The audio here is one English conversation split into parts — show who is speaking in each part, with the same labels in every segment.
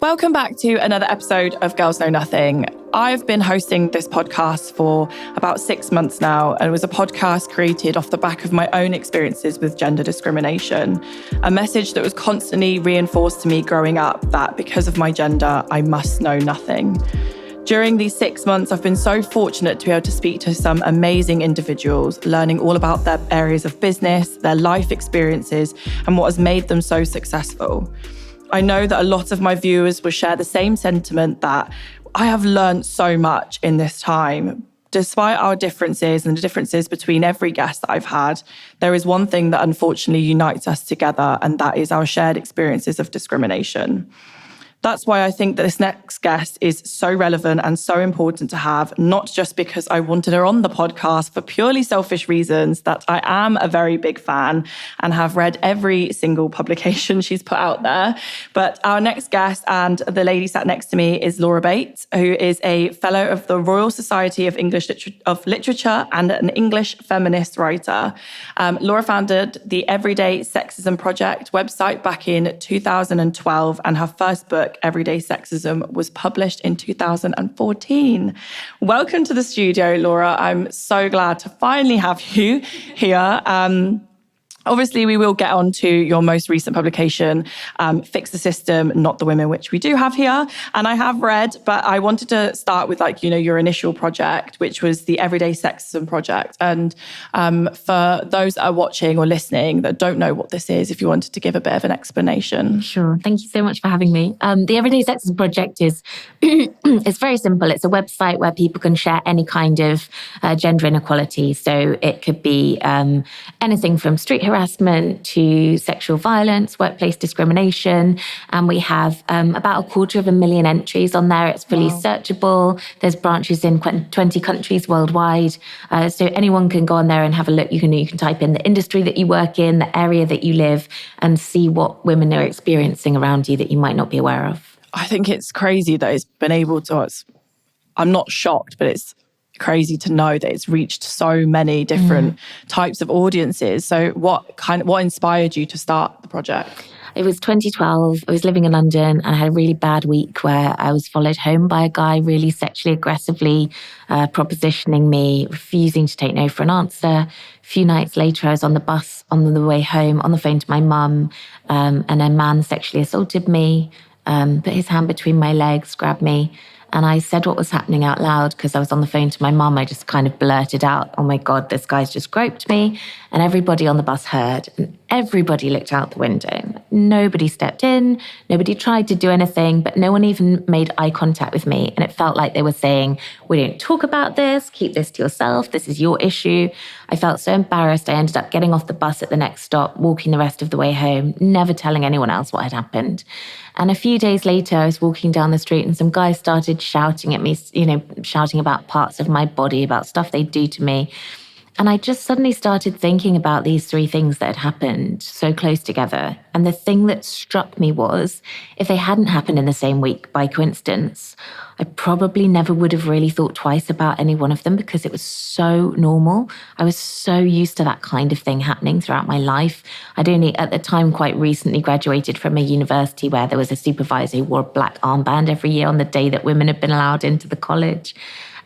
Speaker 1: Welcome back to another episode of Girls Know Nothing. I've been hosting this podcast for about 6 months now, and it was a podcast created off the back of my own experiences with gender discrimination, a message that was constantly reinforced to me growing up that because of my gender, I must know nothing. During these 6 months, I've been so fortunate to be able to speak to some amazing individuals, learning all about their areas of business, their life experiences, and what has made them so successful. I know that a lot of my viewers will share the same sentiment that I have learned so much in this time. Despite our differences and the differences between every guest that I've had, there is one thing that unfortunately unites us together, and that is our shared experiences of discrimination. That's why I think that this next guest is so relevant and so important to have, not just because I wanted her on the podcast for purely selfish reasons, that I am a very big fan and have read every single publication she's put out there. But our next guest, and the lady sat next to me, is Laura Bates, who is a fellow of the Royal Society of Literature and an English feminist writer. Laura founded the Everyday Sexism Project website back in 2012, and her first book, Everyday Sexism, was published in 2014. Welcome to the studio, Laura. I'm so glad to finally have you here. Obviously, we will get on to your most recent publication, Fix the System, Not the Women, which we do have here. And I have read, but I wanted to start with your initial project, which was the Everyday Sexism Project. And for those that are watching or listening that don't know what this is, if you wanted to give a bit of an explanation.
Speaker 2: Sure. Thank you so much for having me. The Everyday Sexism Project is it's very simple. It's a website where people can share any kind of gender inequality. So it could be anything from street harassment to sexual violence, workplace discrimination. And we have about 250,000 entries on there. It's fully searchable. There's branches in 20 countries worldwide. So anyone can go on there and have a look. You can type in the industry that you work in, the area that you live, and see what women are experiencing around you that you might not be aware of.
Speaker 1: I think it's crazy that it's been able to, I'm not shocked, but it's crazy to know that it's reached so many different types of audiences. So what inspired you to start the project?
Speaker 2: It was 2012. I was living in London and I had a really bad week where I was followed home by a guy really sexually aggressively propositioning me, refusing to take no for an answer. A few nights later, I was on the bus on the way home, on the phone to my mum, and a man sexually assaulted me, put his hand between my legs, grabbed me. And I said what was happening out loud because I was on the phone to my mum. I just kind of blurted out, "Oh my God, this guy's just groped me." And everybody on the bus heard, and everybody looked out the window. Nobody stepped in, nobody tried to do anything, but no one even made eye contact with me. And it felt like they were saying, "We don't talk about this, keep this to yourself, this is your issue." I felt so embarrassed. I ended up getting off the bus at the next stop, walking the rest of the way home, never telling anyone else what had happened. And a few days later, I was walking down the street and some guys started shouting at me, shouting about parts of my body, about stuff they'd do to me. And I just suddenly started thinking about these three things that had happened so close together. And the thing that struck me was, if they hadn't happened in the same week by coincidence, I probably never would have really thought twice about any one of them because it was so normal. I was so used to that kind of thing happening throughout my life. I'd only, at the time, quite recently graduated from a university where there was a supervisor who wore a black armband every year on the day that women had been allowed into the college.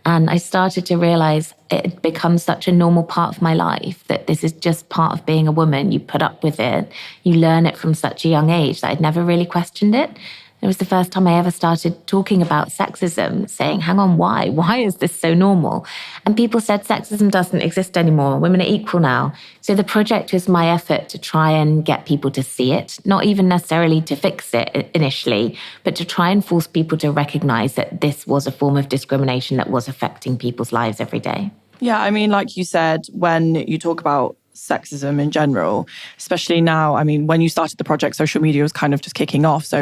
Speaker 2: And I started to realize it had become such a normal part of my life that this is just part of being a woman. You put up with it. You learn it from such a young age that I'd never really questioned it. It was the first time I ever started talking about sexism, saying, hang on, why? Why is this so normal? And people said sexism doesn't exist anymore. Women are equal now. So the project was my effort to try and get people to see it, not even necessarily to fix it initially, but to try and force people to recognize that this was a form of discrimination that was affecting people's lives every day.
Speaker 1: Yeah, I mean, like you said, when you talk about sexism in general, especially now, I mean, when you started the project, social media was kind of just kicking off. So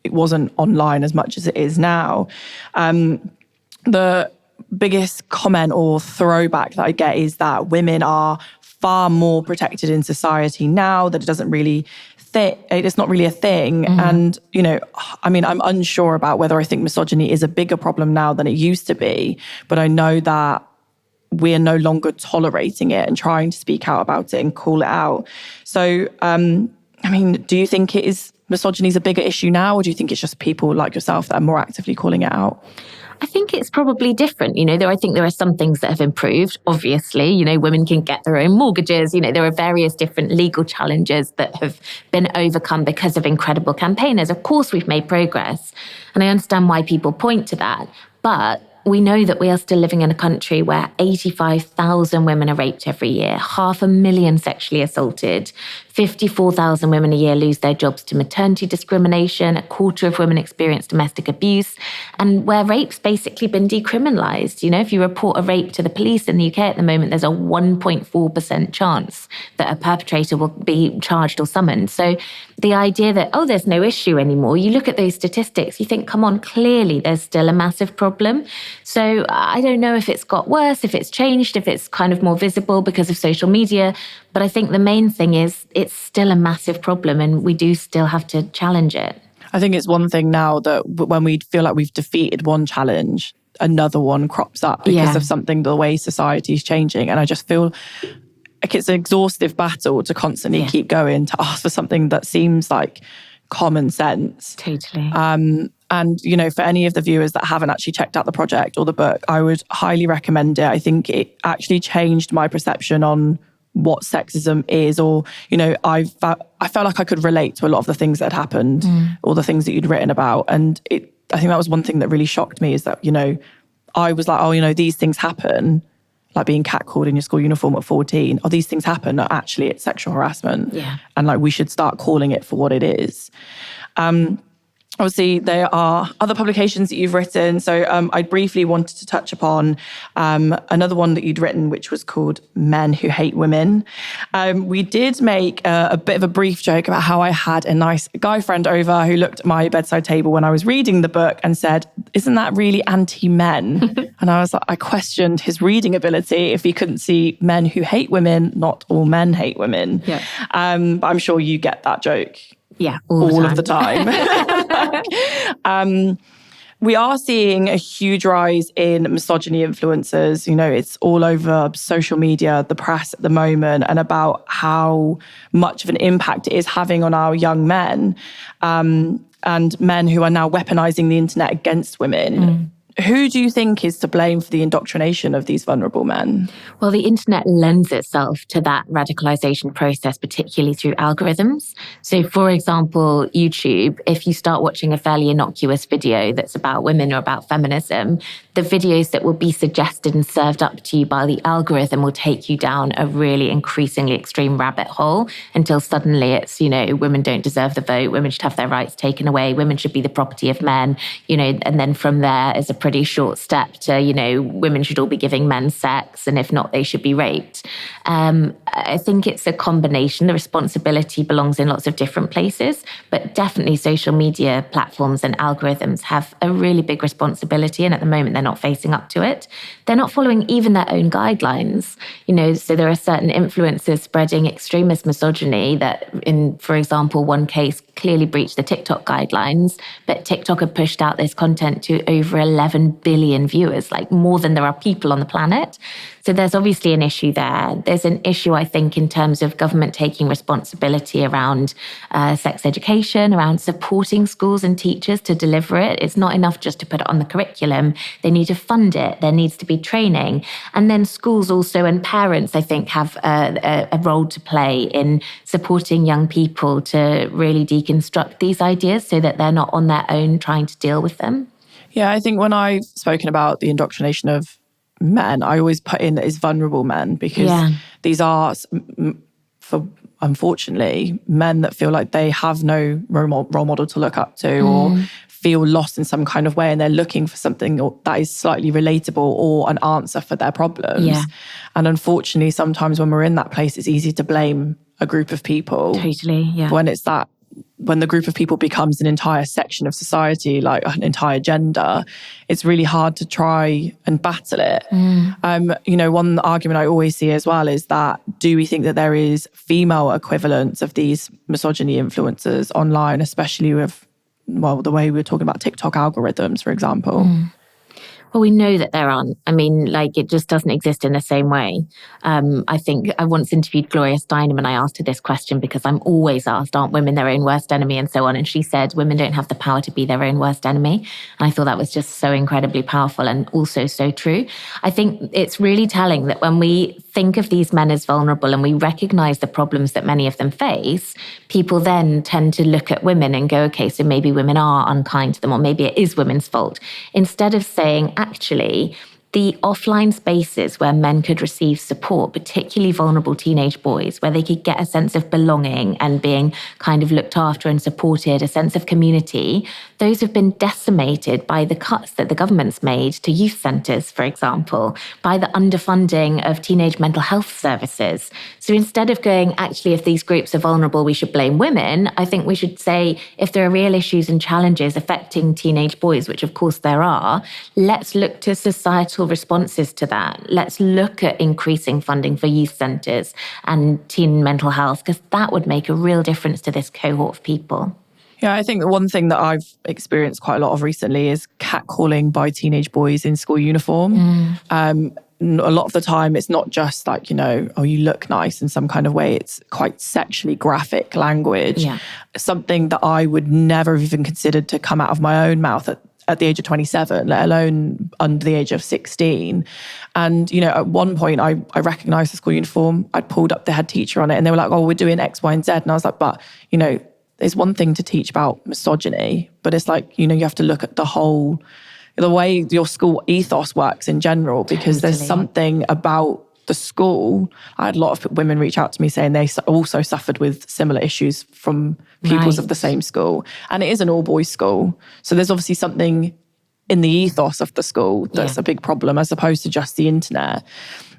Speaker 1: it wasn't online as much as it is now. The biggest comment or throwback that I get is that women are far more protected in society now, that it doesn't really it's not really a thing. Mm-hmm. And, you know, I mean, I'm unsure about whether I think misogyny is a bigger problem now than it used to be, but I know that we're no longer tolerating it and trying to speak out about it and call it out. So, I mean, do you think it is misogyny is a bigger issue now, or do you think it's just people like yourself that are more actively calling it out?
Speaker 2: I think it's probably different. I think there are some things that have improved. Obviously, women can get their own mortgages. There are various different legal challenges that have been overcome because of incredible campaigners. Of course, we've made progress. And I understand why people point to that. But we know that we are still living in a country where 85,000 women are raped every year, 500,000 sexually assaulted, 54,000 women a year lose their jobs to maternity discrimination, a quarter of women experience domestic abuse, and where rape's basically been decriminalised. If you report a rape to the police in the UK at the moment, there's a 1.4% chance that a perpetrator will be charged or summoned. So the idea that, there's no issue anymore, you look at those statistics, you think, come on, clearly there's still a massive problem. So I don't know if it's got worse, if it's changed, if it's kind of more visible because of social media. But I think the main thing is it's still a massive problem and we do still have to challenge it.
Speaker 1: I think it's one thing now that when we feel like we've defeated one challenge, another one crops up because of something, the way society is changing. And I just feel like it's an exhaustive battle to constantly keep going, to ask for something that seems like common sense.
Speaker 2: Totally.
Speaker 1: And, for any of the viewers that haven't actually checked out the project or the book, I would highly recommend it. I think it actually changed my perception on what sexism is, or, I felt like I could relate to a lot of the things that had happened, or the things that you'd written about. And I think that was one thing that really shocked me, is that, I was like, these things happen, like being catcalled in your school uniform at 14. These things happen. No, actually, it's sexual harassment.
Speaker 2: Yeah.
Speaker 1: And we should start calling it for what it is. Obviously, there are other publications that you've written. So I briefly wanted to touch upon another one that you'd written, which was called Men Who Hate Women. We did make a bit of a brief joke about how I had a nice guy friend over who looked at my bedside table when I was reading the book and said, "Isn't that really anti-men?" And I was like, I questioned his reading ability if he couldn't see men who hate women, not all men hate women.
Speaker 2: Yeah.
Speaker 1: But I'm sure you get that joke.
Speaker 2: Yeah,
Speaker 1: all of the time. We are seeing a huge rise in misogyny influencers. It's all over social media, the press at the moment, and about how much of an impact it is having on our young men, and men who are now weaponizing the internet against women. Who do you think is to blame for the indoctrination of these vulnerable men?
Speaker 2: Well, the internet lends itself to that radicalization process, particularly through algorithms. So, for example, YouTube, if you start watching a fairly innocuous video that's about women or about feminism, the videos that will be suggested and served up to you by the algorithm will take you down a really increasingly extreme rabbit hole until suddenly it's, women don't deserve the vote, women should have their rights taken away, women should be the property of men, and then from there is a pretty short step to, women should all be giving men sex, and if not, they should be raped. I think it's a combination. The responsibility belongs in lots of different places, but definitely social media platforms and algorithms have a really big responsibility, and at the moment they're not facing up to it. They're not following even their own guidelines. So there are certain influencers spreading extremist misogyny that, in, for example, one case clearly breached the TikTok guidelines, but TikTok had pushed out this content to over 11 billion viewers, like more than there are people on the planet. So there's obviously an issue there. There's an issue, I think, in terms of government taking responsibility around sex education, around supporting schools and teachers to deliver it. It's not enough just to put it on the curriculum. They need to fund it. There needs to be training. And then schools also, and parents, I think, have a role to play in supporting young people to really deconstruct these ideas so that they're not on their own trying to deal with them.
Speaker 1: Yeah, I think when I've spoken about the indoctrination of men, I always put in as vulnerable men, because these are, unfortunately, men that feel like they have no role model to look up to, or feel lost in some kind of way, and they're looking for something that is slightly relatable or an answer for their problems. Yeah. And unfortunately, sometimes when we're in that place, it's easy to blame a group of people.
Speaker 2: Totally, yeah.
Speaker 1: When the group of people becomes an entire section of society, like an entire gender, it's really hard to try and battle it. One argument I always see as well is that, do we think that there is female equivalents of these misogyny influencers online, especially with, the way we were talking about TikTok algorithms, for example?
Speaker 2: Well, we know that there aren't. I mean, like, it just doesn't exist in the same way. I think I once interviewed Gloria Steinem and I asked her this question because I'm always asked, aren't women their own worst enemy and so on? And she said, women don't have the power to be their own worst enemy. And I thought that was just so incredibly powerful and also so true. I think it's really telling that when we think of these men as vulnerable and we recognize the problems that many of them face, people then tend to look at women and go, okay, so maybe women are unkind to them, or maybe it is women's fault. Instead of saying, actually, the offline spaces where men could receive support, particularly vulnerable teenage boys, where they could get a sense of belonging and being kind of looked after and supported, a sense of community, those have been decimated by the cuts that the government's made to youth centres, for example, by the underfunding of teenage mental health services. So instead of going, actually, if these groups are vulnerable, we should blame women, I think we should say, if there are real issues and challenges affecting teenage boys, which of course there are, let's look to societal responses to that. Let's look at increasing funding for youth centres and teen mental health, because that would make a real difference to this cohort of people.
Speaker 1: Yeah, I think the one thing that I've experienced quite a lot of recently is catcalling by teenage boys in school uniform. A lot of the time, it's not just like, oh, you look nice in some kind of way. It's quite sexually graphic language. Yeah. Something that I would never have even considered to come out of my own mouth at the age of 27, let alone under the age of 16. And, at one point I recognized the school uniform. I'd pulled up the head teacher on it and they were like, oh, we're doing X, Y, and Z. And I was like, but, there's one thing to teach about misogyny, but it's like, you have to look at the way your school ethos works in general, because there's something about the school. I had a lot of women reach out to me saying they also suffered with similar issues from pupils of the same school. And it is an all-boys school. So there's obviously something in the ethos of the school that's a big problem, as opposed to just the internet.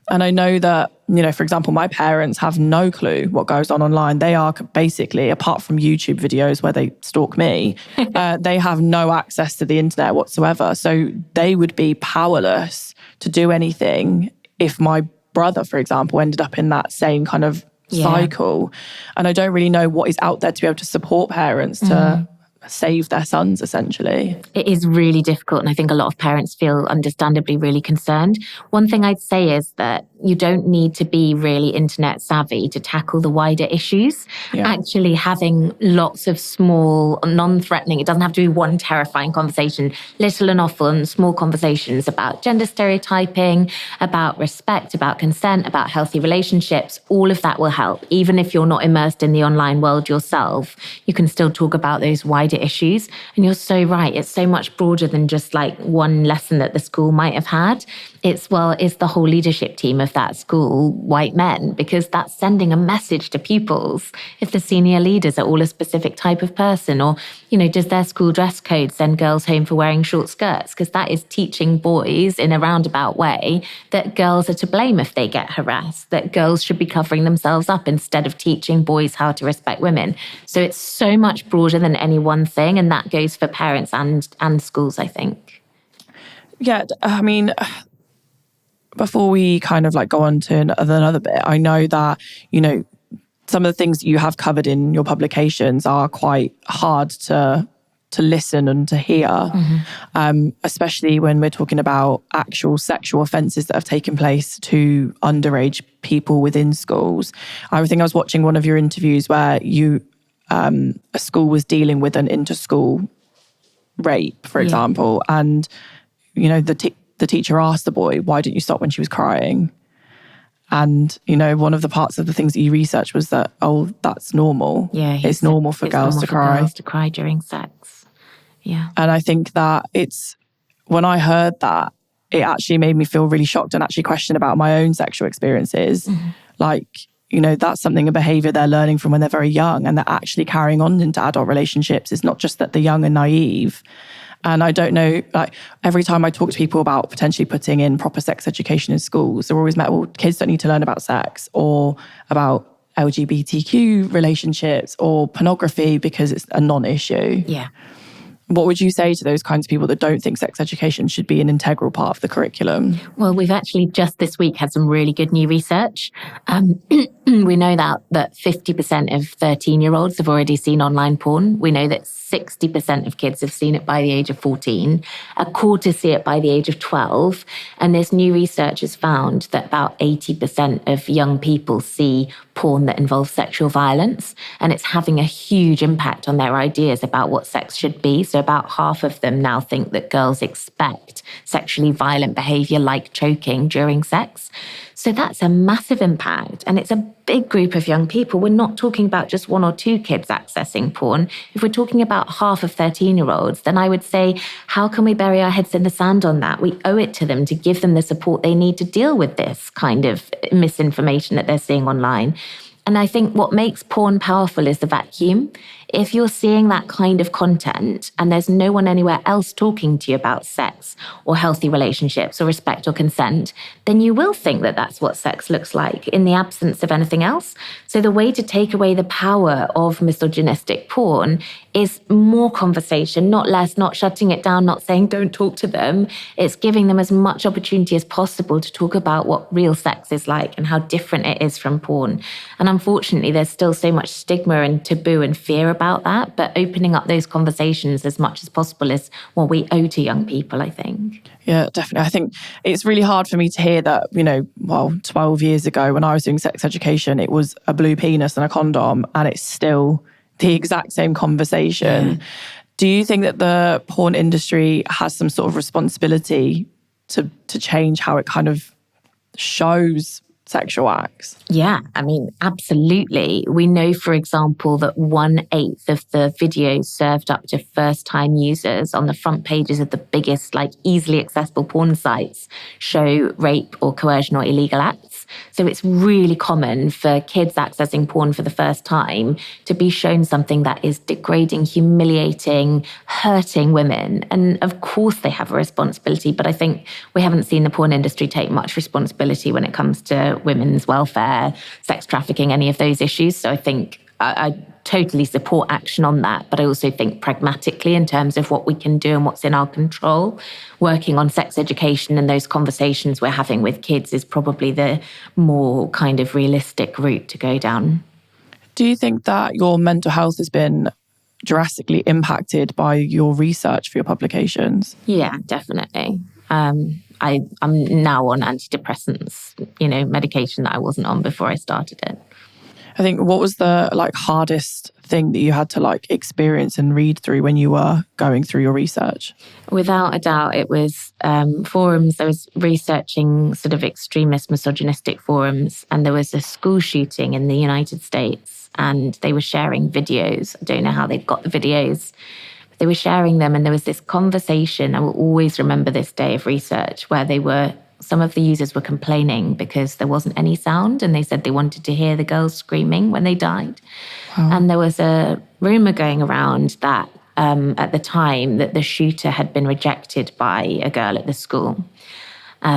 Speaker 1: And I know that, for example, my parents have no clue what goes on online. They are basically, apart from YouTube videos where they stalk me, they have no access to the internet whatsoever. So they would be powerless to do anything if my brother, for example, ended up in that same kind of cycle. And I don't really know what is out there to be able to support parents to save their sons, essentially.
Speaker 2: It is really difficult, and I think a lot of parents feel understandably really concerned. One thing I'd say is that you don't need to be really internet savvy to tackle the wider issues. Yeah. Actually having lots of small, non-threatening, it doesn't have to be one terrifying conversation, little and often small conversations about gender stereotyping, about respect, about consent, about healthy relationships, all of that will help. Even if you're not immersed in the online world yourself, you can still talk about those wider issues. And you're so right, it's so much broader than just like one lesson that the school might have had. It's the whole leadership team of that school white men? Because that's sending a message to pupils. If the senior leaders are all a specific type of person, or, does their school dress code send girls home for wearing short skirts? Because that is teaching boys in a roundabout way that girls are to blame if they get harassed, that girls should be covering themselves up instead of teaching boys how to respect women. So it's so much broader than any one thing, and that goes for parents and schools, I think.
Speaker 1: Yeah, I mean, before we kind of like go on to another bit, I know that, some of the things that you have covered in your publications are quite hard to listen and to hear, especially when we're talking about actual sexual offences that have taken place to underage people within schools. I think I was watching one of your interviews where a school was dealing with an inter-school rape, for example, and the teacher asked the boy, why didn't you stop when she was crying? And, one of the parts of the things that you researched was that, oh, that's normal. Yeah, it's normal for girls to cry.
Speaker 2: Girls to cry during sex. Yeah.
Speaker 1: And I think that when I heard that, it actually made me feel really shocked and actually question about my own sexual experiences. Like, that's something, a behaviour they're learning from when they're very young, and they're actually carrying on into adult relationships. It's not just that the young are naive. And I don't know, like, every time I talk to people about potentially putting in proper sex education in schools, they're always met, well, kids don't need to learn about sex or about LGBTQ relationships or pornography because it's a non-issue.
Speaker 2: Yeah.
Speaker 1: What would you say to those kinds of people that don't think sex education should be an integral part of the curriculum?
Speaker 2: Well, we've actually just this week had some really good new research. We know that 50% of 13-year-olds have already seen online porn. We know that 60% of kids have seen it by the age of 14. A quarter see it by the age of 12. And this new research has found that about 80% of young people see porn that involves sexual violence. And it's having a huge impact on their ideas about what sex should be. So about half of them now think that girls expect sexually violent behavior like choking during sex. So that's a massive impact. And it's a big group of young people. We're not talking about just one or two kids accessing porn. If we're talking about half of 13-year-olds, then I would say, how can we bury our heads in the sand on that? We owe it to them to give them the support they need to deal with this kind of misinformation that they're seeing online. And I think what makes porn powerful is the vacuum. If you're seeing that kind of content and there's no one anywhere else talking to you about sex or healthy relationships or respect or consent, then you will think that that's what sex looks like in the absence of anything else. So the way to take away the power of misogynistic porn is more conversation, not less, not shutting it down, not saying don't talk to them. It's giving them as much opportunity as possible to talk about what real sex is like and how different it is from porn. And unfortunately, there's still so much stigma and taboo and fear about that, but opening up those conversations as much as possible is what we owe to young people, I think.
Speaker 1: Yeah, definitely. I think it's really hard for me to hear that, 12 years ago when I was doing sex education, it was a blue penis and a condom, and it's still the exact same conversation. Yeah. Do you think that the porn industry has some sort of responsibility to change how it kind of shows sexual acts?
Speaker 2: Yeah, absolutely. We know, for example, that 1/8 of the videos served up to first-time users on the front pages of the biggest, easily accessible porn sites show rape or coercion or illegal acts. So it's really common for kids accessing porn for the first time to be shown something that is degrading, humiliating, hurting women. And of course they have a responsibility, but I think we haven't seen the porn industry take much responsibility when it comes to women's welfare, sex trafficking, any of those issues. So I think I totally support action on that, but I also think pragmatically in terms of what we can do and what's in our control, working on sex education and those conversations we're having with kids is probably the more kind of realistic route to go down.
Speaker 1: Do you think that your mental health has been drastically impacted by your research for your publications?
Speaker 2: Yeah, definitely. I'm now on anti-depressants, medication that I wasn't on before I started it.
Speaker 1: I think, what was the hardest thing that you had to experience and read through when you were going through your research?
Speaker 2: Without a doubt, it was forums. I was researching sort of extremist misogynistic forums, and there was a school shooting in the United States, and they were sharing videos. I don't know how they got the videos. They were sharing them, and there was this conversation. I will always remember this day of research where some of the users were complaining because there wasn't any sound, and they said they wanted to hear the girls screaming when they died. Wow. And there was a rumor going around that at the time that the shooter had been rejected by a girl at the school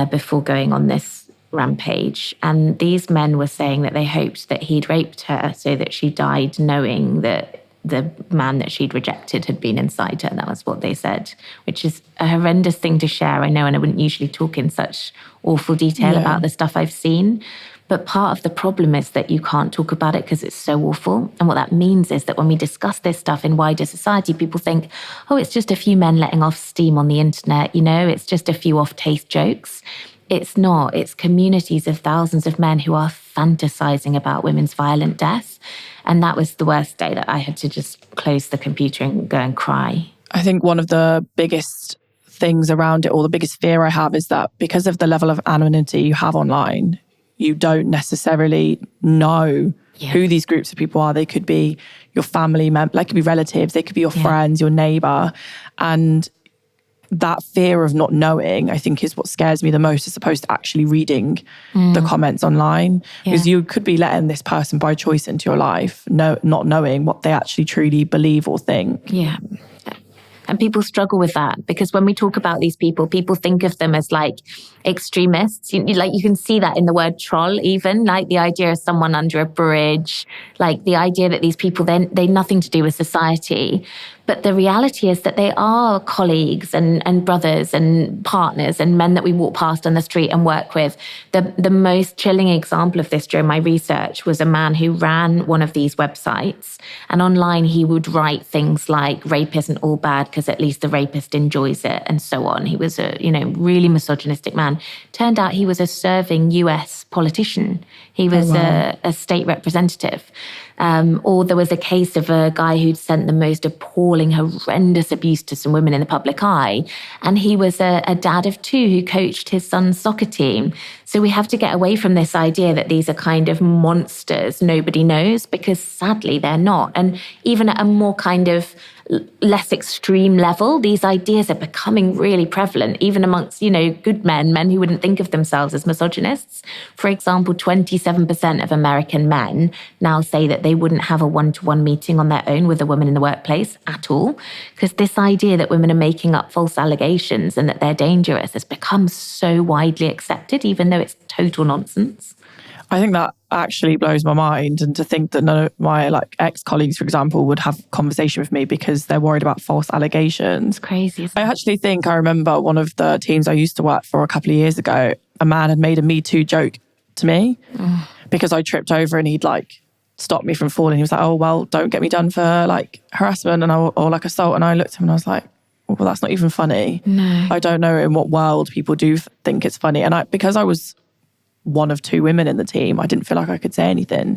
Speaker 2: before going on this rampage. And these men were saying that they hoped that he'd raped her so that she died knowing that the man that she'd rejected had been inside her. And that was what they said, which is a horrendous thing to share, I know, and I wouldn't usually talk in such awful detail about the stuff I've seen. But part of the problem is that you can't talk about it because it's so awful. And what that means is that when we discuss this stuff in wider society, people think, oh, it's just a few men letting off steam on the internet, it's just a few off-taste jokes. It's not. It's communities of thousands of men who are fantasizing about women's violent death. And that was the worst day, that I had to just close the computer and go and cry.
Speaker 1: I think one of the biggest things around it, or the biggest fear I have, is that because of the level of anonymity you have online, you don't necessarily know who these groups of people are. They could be your family members, they could be relatives, they could be your friends, your neighbour. And that fear of not knowing, I think, is what scares me the most, as opposed to actually reading the comments online. Because you could be letting this person by choice into your life, not knowing what they actually truly believe or think.
Speaker 2: Yeah. And people struggle with that, because when we talk about these people think of them as extremists. You can see that in the word troll, even the idea of someone under a bridge, the idea that these people, they're nothing to do with society. But the reality is that they are colleagues and brothers and partners and men that we walk past on the street and work with. The most chilling example of this during my research was a man who ran one of these websites. And online, he would write things like, rape isn't all bad because at least the rapist enjoys it, and so on. He was a, really misogynistic man. Turned out he was a serving US politician. He was a state representative. Or there was a case of a guy who'd sent the most appalling, horrendous abuse to some women in the public eye. And he was a dad of two who coached his son's soccer team. So we have to get away from this idea that these are kind of monsters nobody knows, because sadly they're not. And even at a more kind of less extreme level, these ideas are becoming really prevalent, even amongst, good men who wouldn't think of themselves as misogynists. For example, 27% of American men now say that they wouldn't have a one-to-one meeting on their own with a woman in the workplace at all, because this idea that women are making up false allegations and that they're dangerous has become so widely accepted, even though it's total nonsense.
Speaker 1: I think that actually blows my mind, and to think that none of my ex-colleagues, for example, would have a conversation with me because they're worried about false allegations.
Speaker 2: It's crazy.
Speaker 1: I actually think I remember one of the teams I used to work for a couple of years ago, a man had made a Me Too joke to me because I tripped over and he'd stopped me from falling. He was like, "Oh, well, don't get me done for harassment or assault." And I looked at him and I was like, "Well, that's not even funny."
Speaker 2: No.
Speaker 1: I don't know in what world people do think it's funny. And because I was one of two women in the team, I didn't feel like I could say anything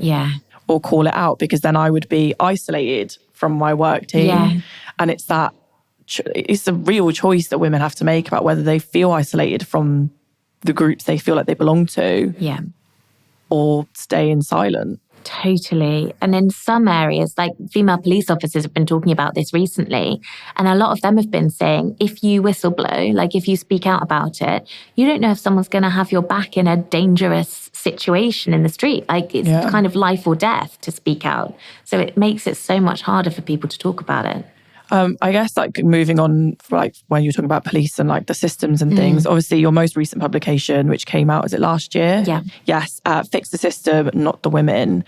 Speaker 1: or call it out, because then I would be isolated from my work team.
Speaker 2: Yeah.
Speaker 1: And it's a real choice that women have to make about whether they feel isolated from the groups they feel like they belong to or stay in silence.
Speaker 2: Totally. And in some areas, female police officers have been talking about this recently. And a lot of them have been saying, if you whistleblow, if you speak out about it, you don't know if someone's going to have your back in a dangerous situation in the street. It's kind of life or death to speak out. So it makes it so much harder for people to talk about it.
Speaker 1: I guess moving on, when you're talking about police and the systems and things, obviously your most recent publication, which came out, is it last year?
Speaker 2: Yeah.
Speaker 1: Yes, Fix the System, Not the Women.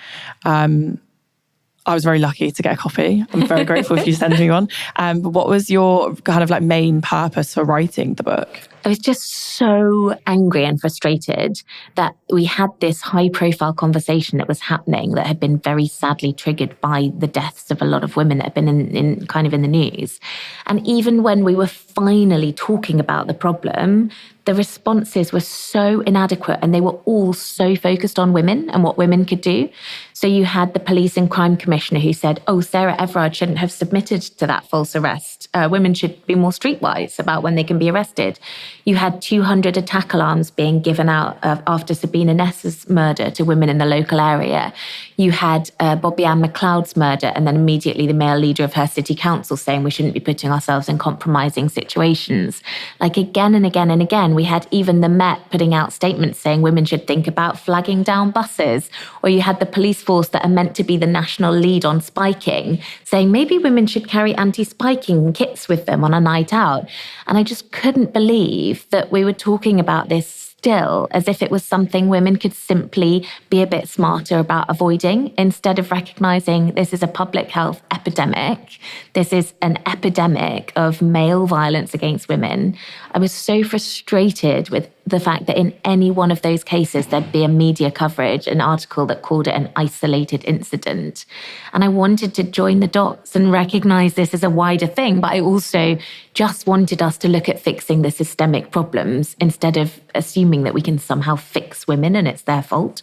Speaker 1: I was very lucky to get a copy. I'm very grateful if you send me one. But what was your kind of main purpose for writing the book?
Speaker 2: I was just so angry and frustrated that we had this high-profile conversation that was happening that had been very sadly triggered by the deaths of a lot of women that had been in the news. And even when we were finally talking about the problem, the responses were so inadequate and they were all so focused on women and what women could do. So you had the police and crime commissioner who said, "Oh, Sarah Everard shouldn't have submitted to that false arrest. Women should be more streetwise about when they can be arrested." You had 200 attack alarms being given out after Sabina Ness's murder to women in the local area. You had Bobby Ann McLeod's murder, and then immediately the male leader of her city council saying we shouldn't be putting ourselves in compromising situations. Again and again and again, we had even the Met putting out statements saying women should think about flagging down buses. Or you had the police force that are meant to be the national lead on spiking saying maybe women should carry anti-spiking kits with them on a night out. And I just couldn't believe that we were talking about this still as if it was something women could simply be a bit smarter about avoiding, instead of recognizing this is a public health epidemic. This is an epidemic of male violence against women. I was so frustrated with the fact that in any one of those cases, there'd be a media coverage, an article that called it an isolated incident. And I wanted to join the dots and recognize this as a wider thing, but I also just wanted us to look at fixing the systemic problems instead of assuming that we can somehow fix women and it's their fault.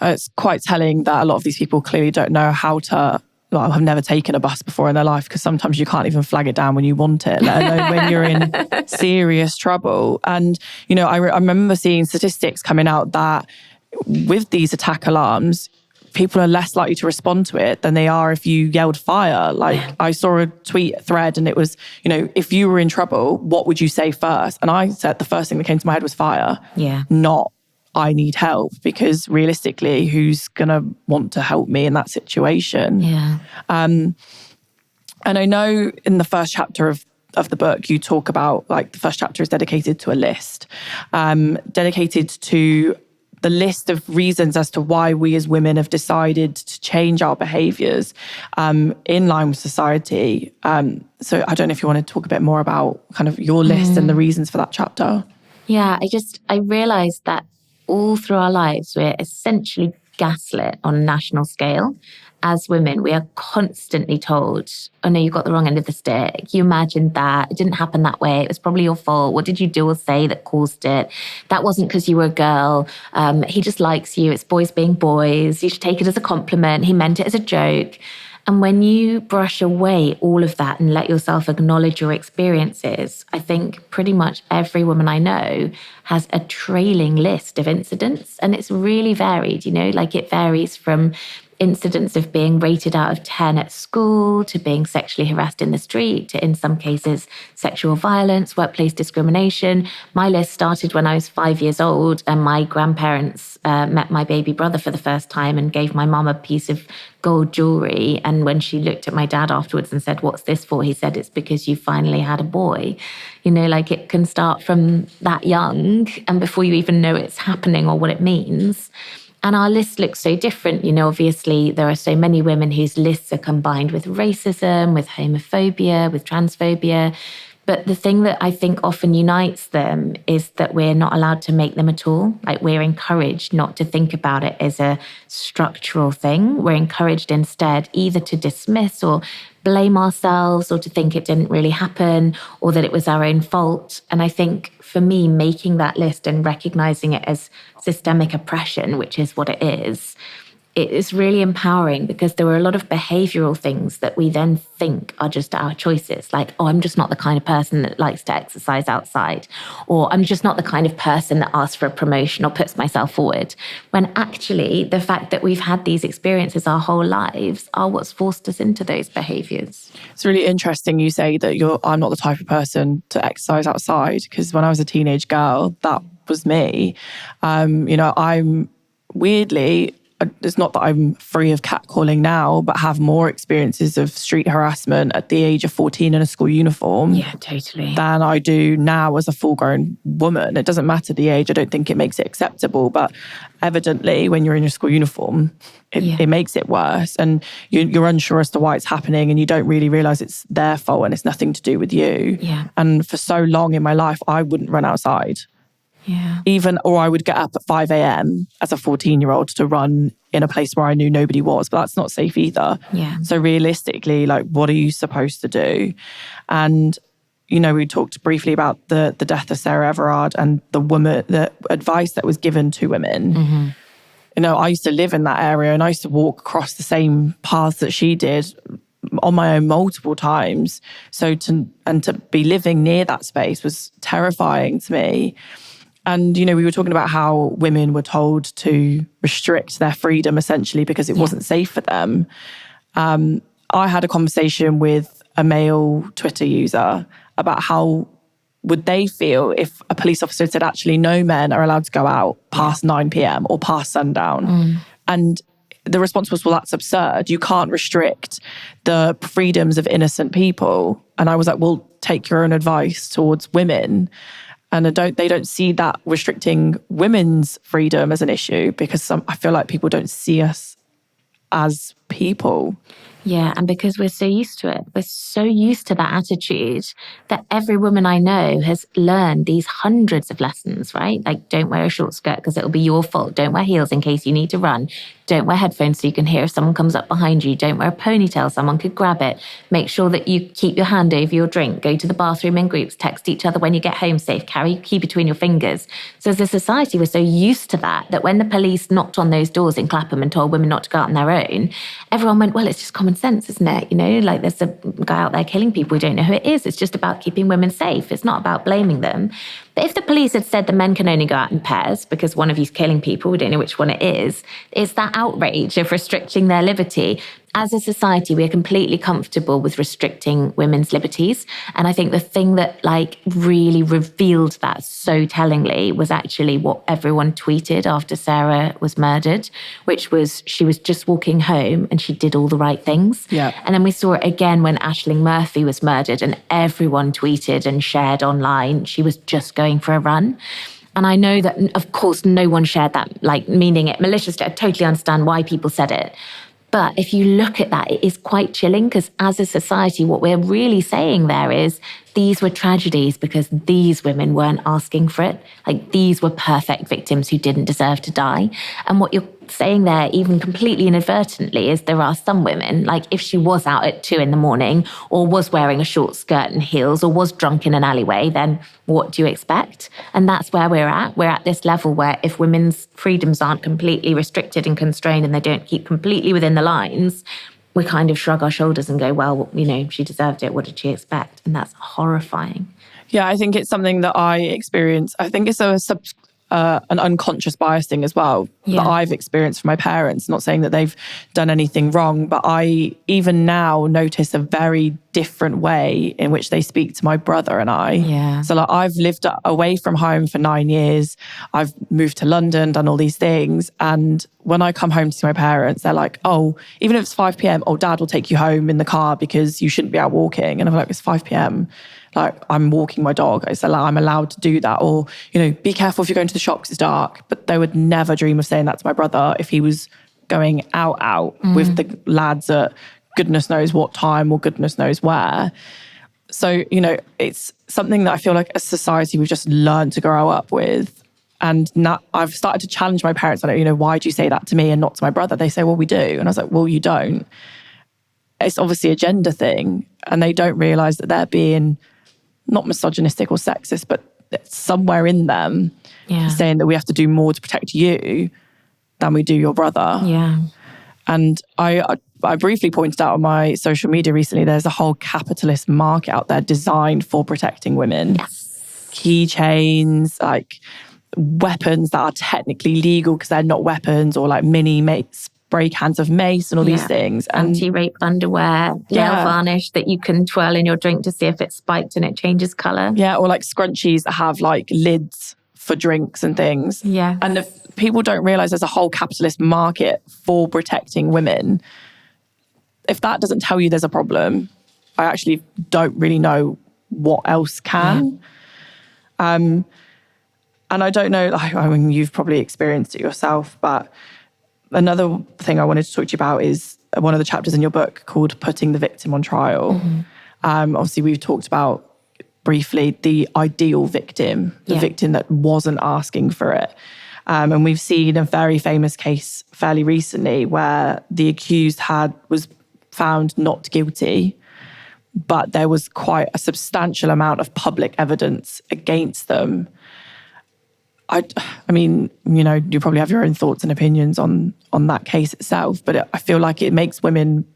Speaker 1: It's quite telling that a lot of these people clearly don't know how to, have never taken a bus before in their life, because sometimes you can't even flag it down when you want it, let alone when you're in serious trouble. And, I remember seeing statistics coming out that with these attack alarms, people are less likely to respond to it than they are if you yelled fire. I saw a tweet thread and it was, if you were in trouble, what would you say first? And I said the first thing that came to my head was fire.
Speaker 2: Yeah.
Speaker 1: Not I need help, because realistically, who's going to want to help me in that situation?
Speaker 2: Yeah.
Speaker 1: And I know in the first chapter of the book, you talk about the first chapter is dedicated to a list, dedicated to the list of reasons as to why we as women have decided to change our behaviours in line with society. So I don't know if you want to talk a bit more about kind of your list and the reasons for that chapter.
Speaker 2: Yeah, I realised that all through our lives, we're essentially gaslit on a national scale. As women, we are constantly told, oh no, you got the wrong end of the stick. You imagined that. It didn't happen that way. It was probably your fault. What did you do or say that caused it? That wasn't because you were a girl. He just likes you. It's boys being boys. You should take it as a compliment. He meant it as a joke. And when you brush away all of that and let yourself acknowledge your experiences, I think pretty much every woman I know has a trailing list of incidents. And it's really varied, like it varies from incidents of being rated out of 10 at school, to being sexually harassed in the street, to in some cases, sexual violence, workplace discrimination. My list started when I was 5 years old and my grandparents met my baby brother for the first time and gave my mum a piece of gold jewelry. And when she looked at my dad afterwards and said, "What's this for?" he said, "It's because you finally had a boy." Like it can start from that young and before you even know it's happening or what it means. And our list looks so different. Obviously, there are so many women whose lists are combined with racism, with homophobia, with transphobia. But the thing that I think often unites them is that we're not allowed to make them at all. Like we're encouraged not to think about it as a structural thing. We're encouraged instead either to dismiss or blame ourselves or to think it didn't really happen or that it was our own fault. And I think for me, making that list and recognizing it as systemic oppression, which is what it is really empowering because there were a lot of behavioral things that we then think are just our choices. Like, oh, I'm just not the kind of person that likes to exercise outside, or I'm just not the kind of person that asks for a promotion or puts myself forward. When actually the fact that we've had these experiences our whole lives are what's forced us into those behaviors.
Speaker 1: It's really interesting you say that I'm not the type of person to exercise outside, because when I was a teenage girl, that was me. I'm weirdly, it's not that I'm free of catcalling now, but have more experiences of street harassment at the age of 14 in a school uniform.
Speaker 2: Yeah, totally.
Speaker 1: Than I do now as a full-grown woman. It doesn't matter the age. I don't think it makes it acceptable, but evidently when you're in your school uniform, it makes it worse. And you're unsure as to why it's happening and you don't really realise it's their fault and it's nothing to do with you.
Speaker 2: Yeah.
Speaker 1: And for so long in my life, I wouldn't run outside.
Speaker 2: Yeah.
Speaker 1: Or I would get up at 5 a.m. as a 14-year-old to run in a place where I knew nobody was, but that's not safe either.
Speaker 2: Yeah.
Speaker 1: So realistically, what are you supposed to do? And, we talked briefly about the death of Sarah Everard and the advice that was given to women. Mm-hmm. I used to live in that area and I used to walk across the same paths that she did on my own multiple times. So to be living near that space was terrifying to me. And, we were talking about how women were told to restrict their freedom essentially because it wasn't safe for them. I had a conversation with a male Twitter user about how would they feel if a police officer said, actually, no men are allowed to go out past 9 p.m. or past sundown. And the response was, well, that's absurd. You can't restrict the freedoms of innocent people. And I was like, well, take your own advice towards women. And they don't see that restricting women's freedom as an issue because I feel like people don't see us as people.
Speaker 2: Yeah, and because we're so used to it. We're so used to that attitude that every woman I know has learned these hundreds of lessons, right? Like, don't wear a short skirt because it'll be your fault. Don't wear heels in case you need to run. Don't wear headphones so you can hear if someone comes up behind you. Don't wear a ponytail, someone could grab it. Make sure that you keep your hand over your drink. Go to the bathroom in groups. Text each other when you get home safe. Carry your key between your fingers. So as a society, we're so used to that when the police knocked on those doors in Clapham and told women not to go out on their own, everyone went, well, it's just common sense, isn't it? Like there's a guy out there killing people. We don't know who it is. It's just about keeping women safe. It's not about blaming them. But if the police had said the men can only go out in pairs because one of you's killing people, we don't know which one it is, it's that outrage of restricting their liberty. As a society, we are completely comfortable with restricting women's liberties. And I think the thing that really revealed that so tellingly was actually what everyone tweeted after Sarah was murdered, which was she was just walking home and she did all the right things.
Speaker 1: Yeah.
Speaker 2: And then we saw it again when Aisling Murphy was murdered and everyone tweeted and shared online she was just going for a run. And I know that, of course, no one shared that, like, meaning it maliciously. I totally understand why people said it. But if you look at that, it is quite chilling, because as a society, what we're really saying there is these were tragedies because these women weren't asking for it. Like, these were perfect victims who didn't deserve to die. And what you're saying there, even completely inadvertently, is there are some women, like if she was out at 2 a.m, or was wearing a short skirt and heels, or was drunk in an alleyway, then what do you expect? And that's where we're at. We're at this level where if women's freedoms aren't completely restricted and constrained and they don't keep completely within the lines, we kind of shrug our shoulders and go, well, you know, she deserved it. What did she expect? And that's horrifying.
Speaker 1: Yeah, I think it's something that I experience. I think it's an unconscious bias thing as well that I've experienced from my parents. Not saying that they've done anything wrong, but I even now notice a very different way in which they speak to my brother and I.
Speaker 2: Yeah.
Speaker 1: So like, I've lived away from home for 9 years. I've moved to London, done all these things. And when I come home to see my parents, they're like, oh, even if it's 5 p.m, oh, dad will take you home in the car because you shouldn't be out walking. And I'm like, it's 5 p.m. Like, I'm walking my dog. It's like, I'm allowed to do that. Or, you know, be careful if you're going to the shops, it's dark. But they would never dream of saying that to my brother if he was going out with the lads at goodness knows what time or goodness knows where. So, you know, it's something that I feel like as society we've just learned to grow up with. And now I've started to challenge my parents on it. You know, why do you say that to me and not to my brother? They say, well, we do. And I was like, well, you don't. It's obviously a gender thing. And they don't realise that they're being not misogynistic or sexist, but somewhere in them saying that we have to do more to protect you than we do your brother.
Speaker 2: Yeah.
Speaker 1: And I briefly pointed out on my social media recently, there's a whole capitalist market out there designed for protecting women.
Speaker 2: Yes.
Speaker 1: Keychains, like weapons that are technically legal because they're not weapons, or like spray cans of mace and all these things. And
Speaker 2: anti-rape underwear, nail varnish that you can twirl in your drink to see if it's spiked and it changes colour.
Speaker 1: Yeah, or like scrunchies that have like lids for drinks and things.
Speaker 2: Yeah.
Speaker 1: And if people don't realise there's a whole capitalist market for protecting women, if that doesn't tell you there's a problem, I actually don't really know what else can. And I don't know, I mean, you've probably experienced it yourself, but another thing I wanted to talk to you about is one of the chapters in your book called Putting the Victim on Trial. Obviously, we've talked about briefly the ideal victim, the victim that wasn't asking for it. And we've seen a very famous case fairly recently where the accused was found not guilty, but there was quite a substantial amount of public evidence against them. I mean, you know, you probably have your own thoughts and opinions on that case itself, but I feel like it makes women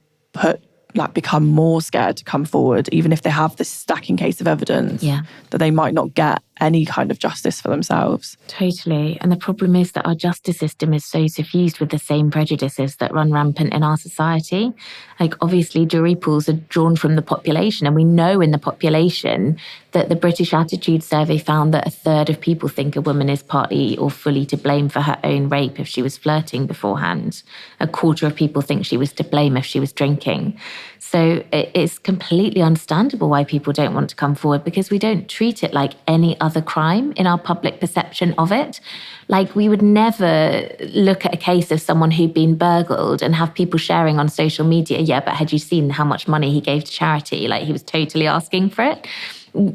Speaker 1: become more scared to come forward, even if they have this stacking case of evidence, that they might not get any kind of justice for themselves.
Speaker 2: Totally. And the problem is that our justice system is so suffused with the same prejudices that run rampant in our society. Like, obviously, jury pools are drawn from the population, and we know in the population that the British Attitude Survey found that 1/3 of people think a woman is partly or fully to blame for her own rape if she was flirting beforehand. 1/4 of people think she was to blame if she was drinking. So it's completely understandable why people don't want to come forward, because we don't treat it like any other crime in our public perception of it. Like, we would never look at a case of someone who'd been burgled and have people sharing on social media, yeah, but had you seen how much money he gave to charity? Like, he was totally asking for it.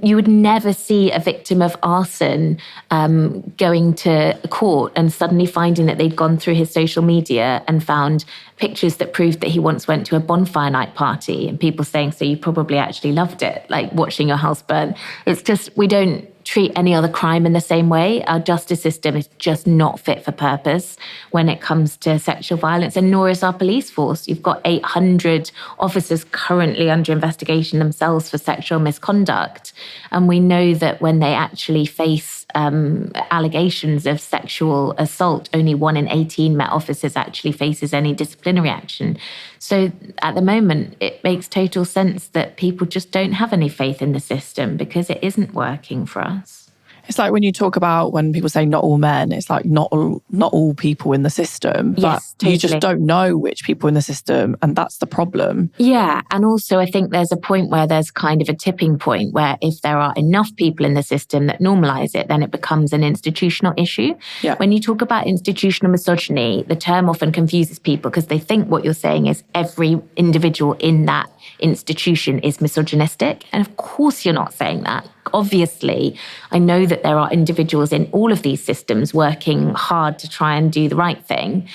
Speaker 2: You would never see a victim of arson going to court and suddenly finding that they'd gone through his social media and found pictures that proved that he once went to a bonfire night party, and people saying, so you probably actually loved it, like watching your house burn. It's just, we don't treat any other crime in the same way. Our justice system is just not fit for purpose when it comes to sexual violence, and nor is our police force. You've got 800 officers currently under investigation themselves for sexual misconduct. And we know that when they actually face allegations of sexual assault, only 1 in 18 Met officers actually faces any disciplinary action. So at the moment, it makes total sense that people just don't have any faith in the system because it isn't working for us.
Speaker 1: It's like when you talk about when people say not all men, it's like not all people in the system, but
Speaker 2: Yes, totally.
Speaker 1: You just don't know which people in the system, and that's the problem.
Speaker 2: Yeah. And also I think there's a point where there's kind of a tipping point where if there are enough people in the system that normalize it, then it becomes an institutional issue.
Speaker 1: Yeah.
Speaker 2: When you talk about institutional misogyny, the term often confuses people because they think what you're saying is every individual in that institution is misogynistic. And of course you're not saying that. Obviously, I know that there are individuals in all of these systems working hard to try and do the right thing.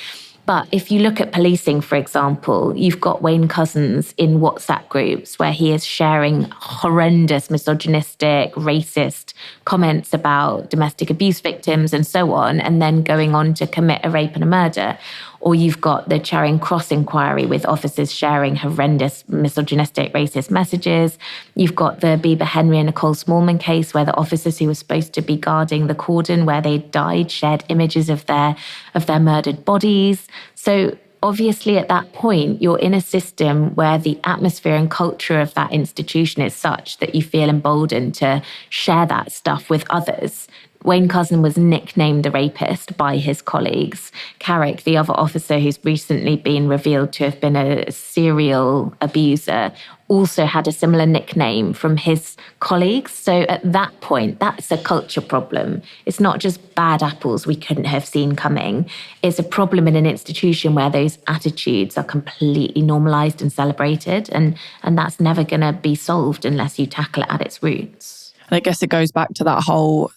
Speaker 2: But if you look at policing, for example, you've got Wayne Couzens in WhatsApp groups where he is sharing horrendous, misogynistic, racist comments about domestic abuse victims and so on, and then going on to commit a rape and a murder. Or you've got the Charing Cross inquiry with officers sharing horrendous, misogynistic, racist messages. You've got the Bieber Henry and Nicole Smallman case where the officers who were supposed to be guarding the cordon where they died shared images of their murdered bodies. So obviously at that point, you're in a system where the atmosphere and culture of that institution is such that you feel emboldened to share that stuff with others. Wayne Couzens was nicknamed the rapist by his colleagues. Carrick, the other officer who's recently been revealed to have been a serial abuser, also had a similar nickname from his colleagues. So at that point, that's a culture problem. It's not just bad apples we couldn't have seen coming. It's a problem in an institution where those attitudes are completely normalized and celebrated. And that's never going to be solved unless you tackle it at its roots.
Speaker 1: And I guess it goes back to that whole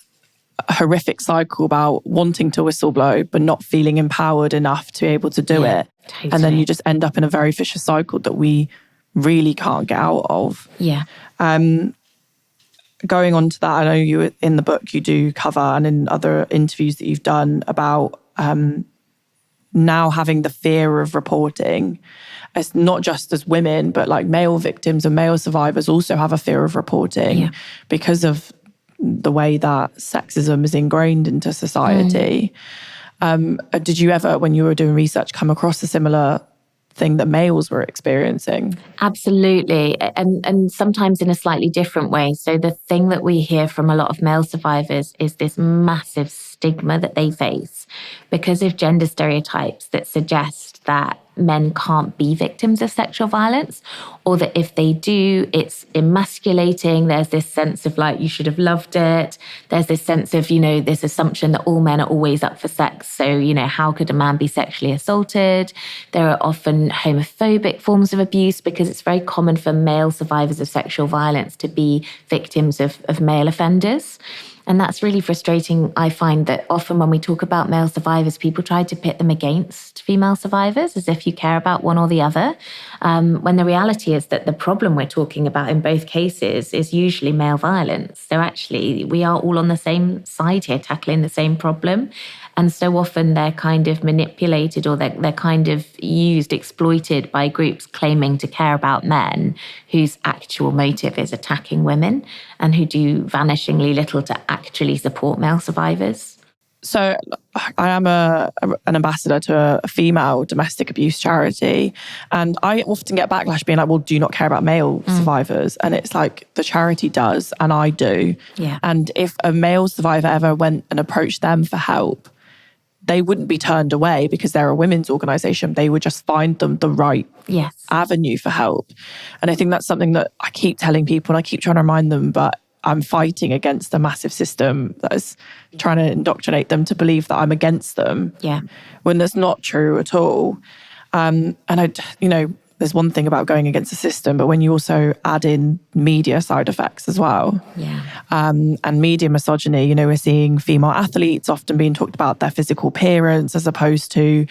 Speaker 1: horrific cycle about wanting to whistleblow but not feeling empowered enough to be able to do it.
Speaker 2: Totally.
Speaker 1: And then you just end up in a very vicious cycle that we really can't get out of.
Speaker 2: Yeah.
Speaker 1: Going on to that, I know you in the book you do cover, and in other interviews that you've done, about now having the fear of reporting. It's not just as women, but like male victims and male survivors also have a fear of reporting because of the way that sexism is ingrained into society. Did you ever, when you were doing research, come across a similar thing that males were experiencing?
Speaker 2: Absolutely. And sometimes in a slightly different way. So the thing that we hear from a lot of male survivors is this massive stigma that they face because of gender stereotypes that suggest that men can't be victims of sexual violence, or that if they do, it's emasculating. There's this sense of like, you should have loved it. There's this sense of, this assumption that all men are always up for sex. So, how could a man be sexually assaulted? There are often homophobic forms of abuse because it's very common for male survivors of sexual violence to be victims of male offenders. And that's really frustrating. I find that often when we talk about male survivors, people try to pit them against female survivors as if you care about one or the other, when the reality is that the problem we're talking about in both cases is usually male violence. So actually, we are all on the same side here, tackling the same problem. And so often they're kind of manipulated, or they're kind of used, exploited by groups claiming to care about men whose actual motive is attacking women and who do vanishingly little to actually support male survivors.
Speaker 1: So I am an ambassador to a female domestic abuse charity, and I often get backlash being like, well, do you not care about male survivors? And it's like, the charity does, and I do.
Speaker 2: Yeah.
Speaker 1: And if a male survivor ever went and approached them for help, they wouldn't be turned away because they're a women's organisation. They would just find them the right avenue for help. And I think that's something that I keep telling people, and I keep trying to remind them, but I'm fighting against a massive system that is trying to indoctrinate them to believe that I'm against them.
Speaker 2: Yeah.
Speaker 1: When that's not true at all. And there's one thing about going against the system, but when you also add in media side effects as well.
Speaker 2: Yeah.
Speaker 1: And media misogyny, we're seeing female athletes often being talked about their physical appearance as opposed to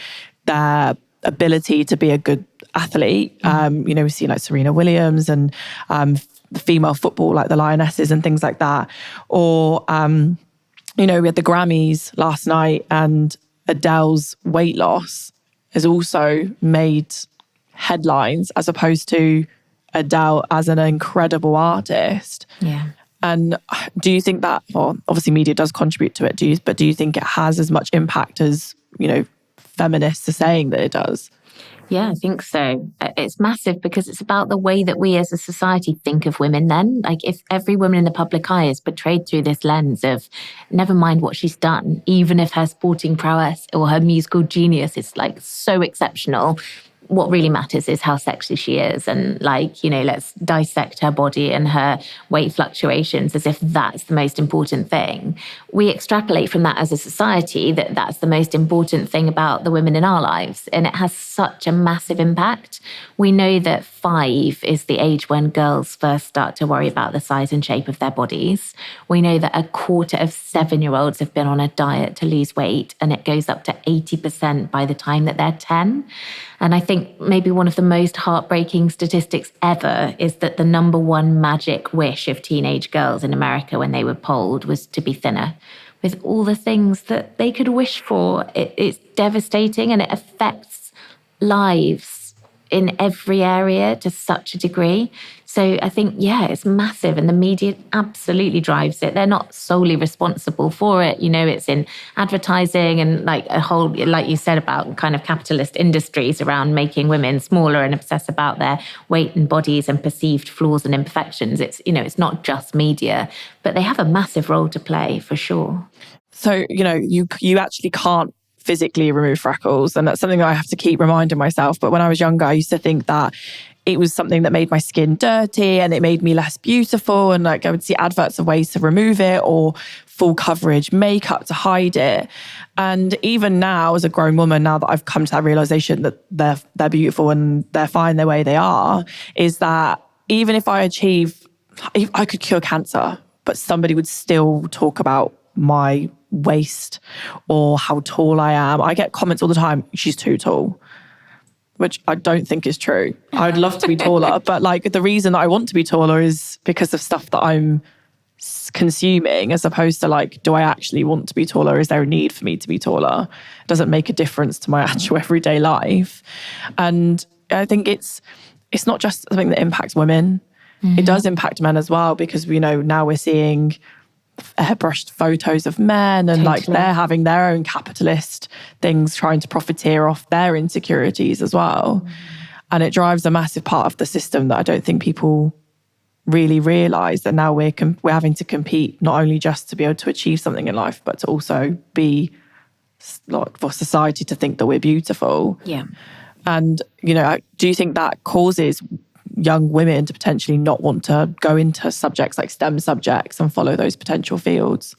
Speaker 1: their ability to be a good athlete. We see like Serena Williams and the female football, like the Lionesses and things like that. Or, we had the Grammys last night, and Adele's weight loss has also made headlines as opposed to Adele as an incredible artist.
Speaker 2: Yeah.
Speaker 1: And do you think that, well, obviously media does contribute to it, do you think it has as much impact as, feminists are saying that it does.
Speaker 2: Yeah, I think so. It's massive because it's about the way that we as a society think of women then. Like if every woman in the public eye is portrayed through this lens of never mind what she's done, even if her sporting prowess or her musical genius is like so exceptional, what really matters is how sexy she is. And like, let's dissect her body and her weight fluctuations as if that's the most important thing. We extrapolate from that as a society that that's the most important thing about the women in our lives. And it has such a massive impact. We know that 5 is the age when girls first start to worry about the size and shape of their bodies. We know that 1/4 of 7-year-olds have been on a diet to lose weight, and it goes up to 80% by the time that they're 10. And I think maybe one of the most heartbreaking statistics ever is that the number one magic wish of teenage girls in America when they were polled was to be thinner. With all the things that they could wish for, it's devastating, and it affects lives in every area to such a degree. So I think, it's massive, and the media absolutely drives it. They're not solely responsible for it. It's in advertising and like a whole, like you said, about kind of capitalist industries around making women smaller and obsess about their weight and bodies and perceived flaws and imperfections. It's, it's not just media, but they have a massive role to play for sure.
Speaker 1: So, you actually can't physically remove freckles. And that's something that I have to keep reminding myself. But when I was younger, I used to think that it was something that made my skin dirty and it made me less beautiful. And like I would see adverts of ways to remove it or full coverage makeup to hide it. And even now, as a grown woman, now that I've come to that realization that they're beautiful and they're fine the way they are, is that even if I could cure cancer, but somebody would still talk about my waist or how tall I am. I get comments all the time, she's too tall, which I don't think is true. I'd love to be taller, but like the reason that I want to be taller is because of stuff that I'm consuming, as opposed to like, do I actually want to be taller? Is there a need for me to be taller? It doesn't make a difference to my actual everyday life. And I think it's not just something that impacts women. Mm-hmm. It does impact men as well, because we know now we're seeing airbrushed photos of men and like they're having their own capitalist things trying to profiteer off their insecurities as well. And it drives a massive part of the system that I don't think people really realise, that now we're having to compete not only just to be able to achieve something in life, but to also be like for society to think that we're beautiful.
Speaker 2: Yeah.
Speaker 1: And, do you think that causes young women to potentially not want to go into subjects like STEM subjects and follow those potential fields?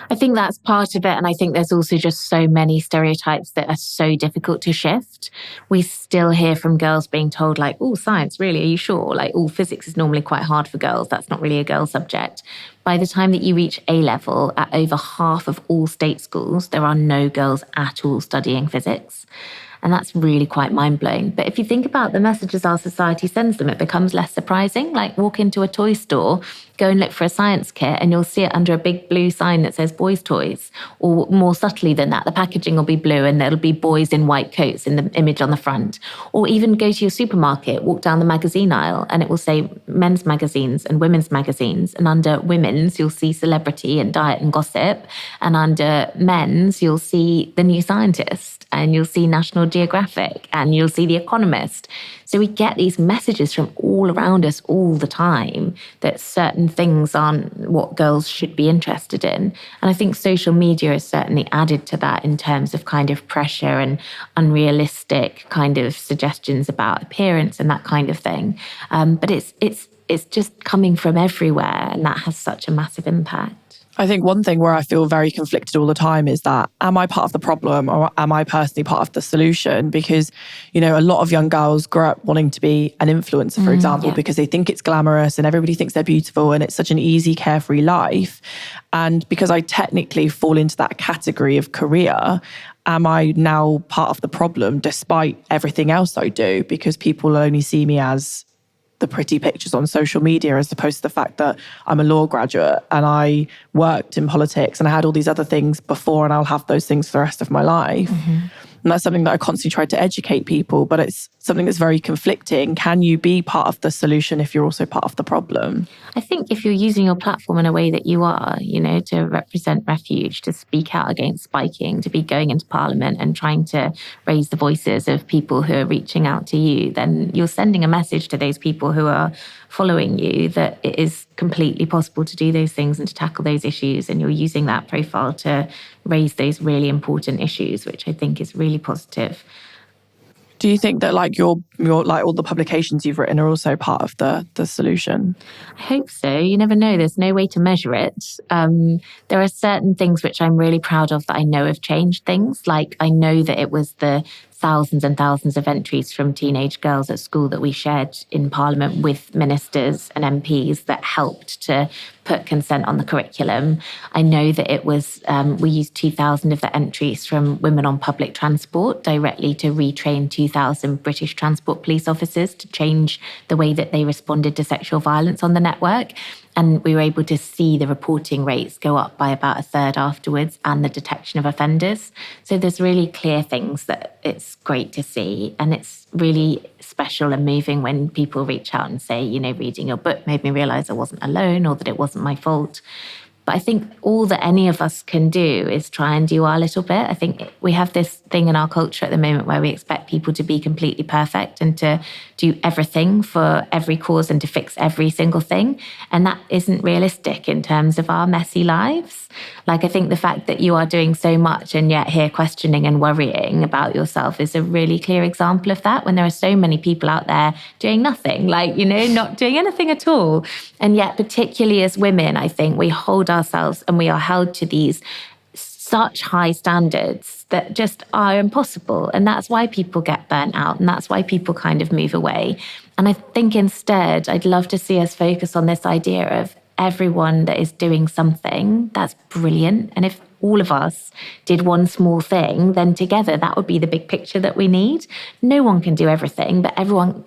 Speaker 2: I think that's part of it. And I think there's also just so many stereotypes that are so difficult to shift. We still hear from girls being told like, oh, science, really? Are you sure? Like, oh, physics is normally quite hard for girls. That's not really a girl subject. By the time that you reach A-level, at over half of all state schools, there are no girls at all studying physics. And that's really quite mind-blowing. But if you think about the messages our society sends them, it becomes less surprising. Like walk into a toy store, go and look for a science kit, and you'll see it under a big blue sign that says boys' toys. Or more subtly than that, the packaging will be blue and there'll be boys in white coats in the image on the front. Or even go to your supermarket, walk down the magazine aisle, and it will say men's magazines and women's magazines. And under women's, you'll see celebrity and diet and gossip. And under men's, you'll see The New Scientist, and you'll see National Geographic, and you'll see The Economist. So we get these messages from all around us all the time that certain things aren't what girls should be interested in. And I think social media has certainly added to that in terms of kind of pressure and unrealistic kind of suggestions about appearance and that kind of thing. But it's just coming from everywhere, and that has such a massive impact.
Speaker 1: I think one thing where I feel very conflicted all the time is that, am I part of the problem or am I personally part of the solution? Because, a lot of young girls grow up wanting to be an influencer, for example, because they think it's glamorous and everybody thinks they're beautiful and it's such an easy, carefree life. And because I technically fall into that category of career, am I now part of the problem despite everything else I do? Because people only see me as the pretty pictures on social media, as opposed to the fact that I'm a law graduate and I worked in politics and I had all these other things before, and I'll have those things for the rest of my life. Mm-hmm. And that's something that I constantly try to educate people, but it's something that's very conflicting. Can you be part of the solution if you're also part of the problem?
Speaker 2: I think if you're using your platform in a way that you are, to represent refuge, to speak out against spiking, to be going into Parliament and trying to raise the voices of people who are reaching out to you, then you're sending a message to those people who are following you that it is completely possible to do those things and to tackle those issues. And you're using that profile to raise those really important issues, which I think is really positive.
Speaker 1: Do you think that like your like all the publications you've written are also part of the solution?
Speaker 2: I hope so. You never know. There's no way to measure it. There are certain things which I'm really proud of that I know have changed things. Like I know that it was the thousands and thousands of entries from teenage girls at school that we shared in Parliament with ministers and MPs that helped to put consent on the curriculum. I know that it was, we used 2,000 of the entries from women on public transport directly to retrain 2,000 British transport police officers to change the way that they responded to sexual violence on the network. And we were able to see the reporting rates go up by about a third afterwards and the detection of offenders. So there's really clear things that it's great to see. And it's really special and moving when people reach out and say, reading your book made me realize I wasn't alone or that it wasn't my fault. But I think all that any of us can do is try and do our little bit. I think we have this thing in our culture at the moment where we expect people to be completely perfect and to do everything for every cause and to fix every single thing. And that isn't realistic in terms of our messy lives. Like, I think the fact that you are doing so much and yet here questioning and worrying about yourself is a really clear example of that, when there are so many people out there doing nothing, not doing anything at all. And yet, particularly as women, I think we hold ourselves and we are held to these such high standards that just are impossible. And that's why people get burnt out. And that's why people kind of move away. And I think instead, I'd love to see us focus on this idea of everyone that is doing something. That's brilliant. And if all of us did one small thing, then together that would be the big picture that we need. No one can do everything, but everyone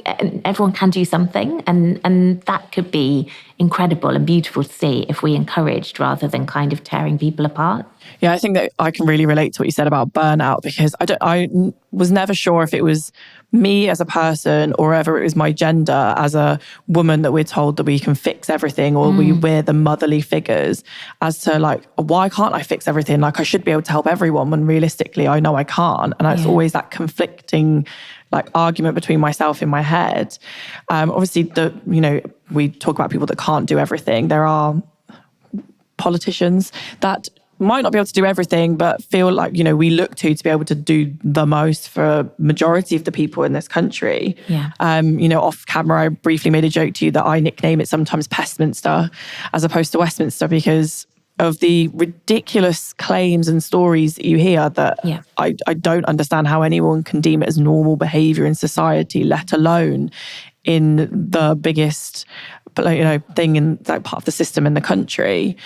Speaker 2: can do something. And that could be incredible and beautiful to see if we encouraged rather than kind of tearing people apart.
Speaker 1: Yeah, I think that I can really relate to what you said about burnout, because I was never sure if it was me as a person or whether it was my gender as a woman that we're told that we can fix everything, or we're the motherly figures, as to like, why can't I fix everything? Like, I should be able to help everyone when realistically I know I can't. And it's always that conflicting like argument between myself in my head. Obviously, we talk about people that can't do everything. There are politicians that might not be able to do everything, but feel like, we look to be able to do the most for majority of the people in this country.
Speaker 2: Yeah.
Speaker 1: Off camera, I briefly made a joke to you that I nickname it sometimes Pestminster as opposed to Westminster, because of the ridiculous claims and stories that you hear that I don't understand how anyone can deem it as normal behavior in society, let alone in the biggest thing in that part of the system in the country.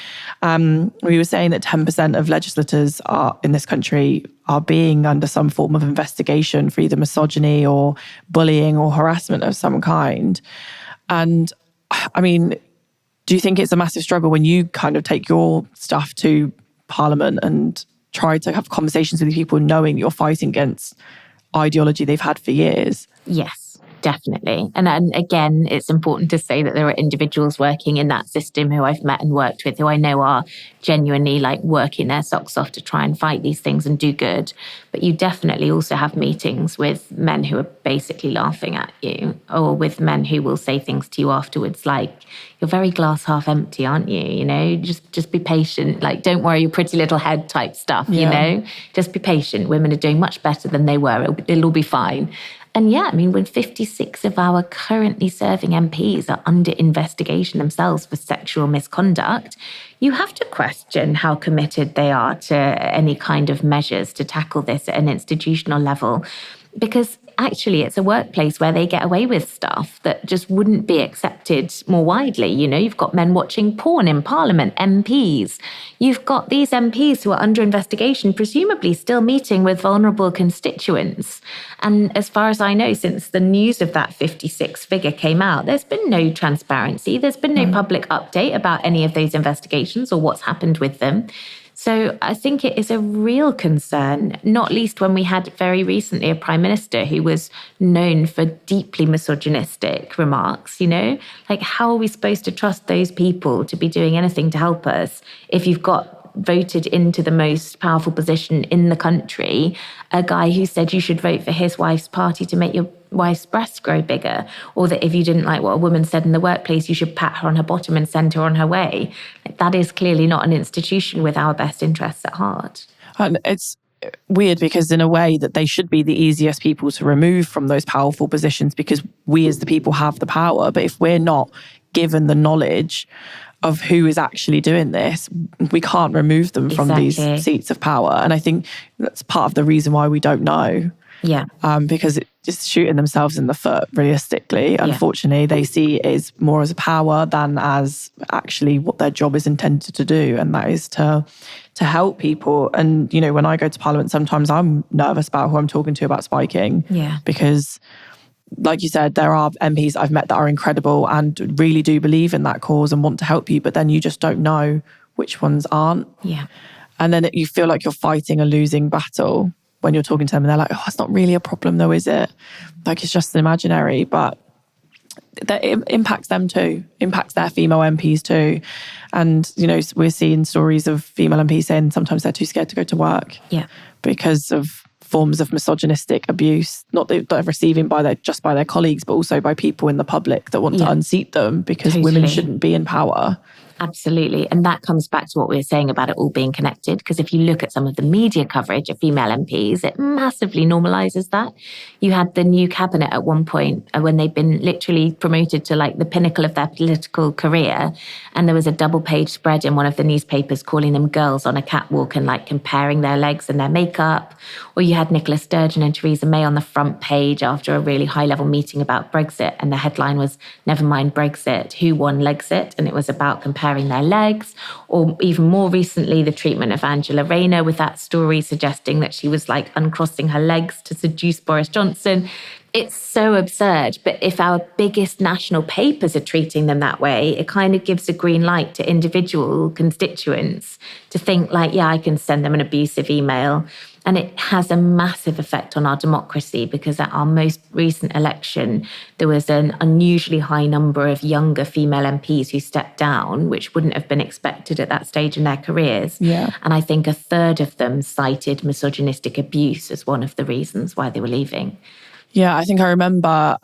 Speaker 1: We were saying that 10% of legislators in this country are being under some form of investigation for either misogyny or bullying or harassment of some kind. And I mean, do you think it's a massive struggle when you kind of take your stuff to Parliament and try to have conversations with people knowing you're fighting against ideology they've had for years?
Speaker 2: Yes. Definitely. And again, it's important to say that there are individuals working in that system who I've met and worked with who I know are genuinely like working their socks off to try and fight these things and do good. But you definitely also have meetings with men who are basically laughing at you, or with men who will say things to you afterwards like, you're very glass half empty, aren't you? Just be patient. Like, don't worry your pretty little head type stuff, Just be patient. Women are doing much better than they were. It'll all be fine. And when 56 of our currently serving MPs are under investigation themselves for sexual misconduct, you have to question how committed they are to any kind of measures to tackle this at an institutional level. Because actually it's a workplace where they get away with stuff that just wouldn't be accepted more widely. You've got men watching porn in Parliament, MPs. You've got these MPs who are under investigation, presumably still meeting with vulnerable constituents. And as far as I know, since the news of that 56 figure came out, there's been no transparency. There's been no public update about any of those investigations or what's happened with them. So I think it is a real concern, not least when we had very recently a prime minister who was known for deeply misogynistic remarks, Like, how are we supposed to trust those people to be doing anything to help us if you've got voted into the most powerful position in the country, a guy who said you should vote for his wife's party to make your wife's breasts grow bigger, or that if you didn't like what a woman said in the workplace, you should pat her on her bottom and send her on her way. That is clearly not an institution with our best interests at heart.
Speaker 1: And it's weird because in a way that they should be the easiest people to remove from those powerful positions because we as the people have the power. But if we're not given the knowledge of who is actually doing this, we can't remove them from these seats of power. And I think that's part of the reason why we don't know.
Speaker 2: Yeah.
Speaker 1: Because it's just shooting themselves in the foot, realistically. Unfortunately, they see it as more as a power than as actually what their job is intended to do. And that is to help people. And, when I go to Parliament, sometimes I'm nervous about who I'm talking to about spiking.
Speaker 2: Yeah.
Speaker 1: Because like you said, there are MPs I've met that are incredible and really do believe in that cause and want to help you, but then you just don't know which ones aren't.
Speaker 2: Yeah.
Speaker 1: And then you feel like you're fighting a losing battle when you're talking to them and they're like, oh, it's not really a problem though, is it? Like, it's just an imaginary, but that it impacts them too, impacts their female MPs too. And, we're seeing stories of female MPs saying sometimes they're too scared to go to work.
Speaker 2: Yeah.
Speaker 1: Because of forms of misogynistic abuse, not that they're receiving by their colleagues, but also by people in the public that want to unseat them because women shouldn't be in power.
Speaker 2: Absolutely. And that comes back to what we were saying about it all being connected. Because if you look at some of the media coverage of female MPs, it massively normalises that. You had the new cabinet at one point when they'd been literally promoted to like the pinnacle of their political career. And there was a double-page spread in one of the newspapers calling them girls on a catwalk and like comparing their legs and their makeup. Or you had Nicola Sturgeon and Theresa May on the front page after a really high-level meeting about Brexit. And the headline was, "Never mind Brexit, who won Legxit?" And it was about comparing their legs. Or even more recently, the treatment of Angela Rayner with that story suggesting that she was like uncrossing her legs to seduce Boris Johnson. It's so absurd. But if our biggest national papers are treating them that way, it kind of gives a green light to individual constituents to think like, yeah, I can send them an abusive email. And it has a massive effect on our democracy because at our most recent election, there was an unusually high number of younger female MPs who stepped down, which wouldn't have been expected at that stage in their careers.
Speaker 1: Yeah.
Speaker 2: And I think a third of them cited misogynistic abuse as one of the reasons why they were leaving.
Speaker 1: Yeah, I think I remember